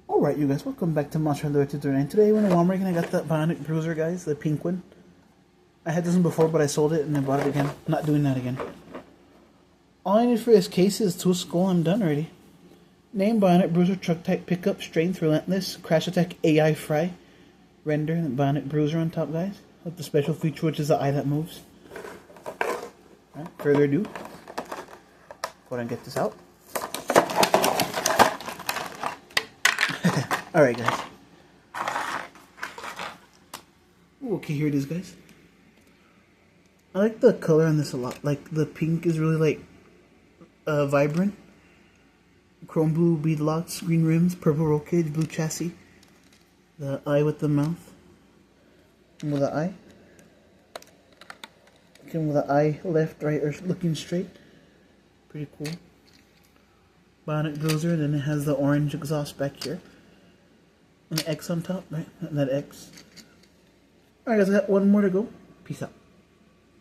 Alright you guys, welcome back to Monster Hunter 239. Today when I'm Walmart, I got that bionic bruiser, guys, the pink one. I had this one before, but I sold it and I bought it again. Not doing that again. All I need for this case is tool skull. I'm done already. Name bionic bruiser, truck type pickup, strength, relentless, crash attack, AI fry, render, and bionic bruiser on top, guys. With the special feature, which is the eye that moves. Alright, further ado, go ahead and get this out. Alright guys. Ooh, okay, here it is, guys. I like the color on this a lot. Like, the pink is really, like, vibrant. Chrome blue bead locks, green rims, purple roll cage, blue chassis. The eye with the mouth. And with the eye. Again with the eye left, right, or looking straight. Pretty cool. Bionic bruiser, then it has the orange exhaust back here. And an X on top, right? And that X. Alright guys, I got one more to go. Peace out.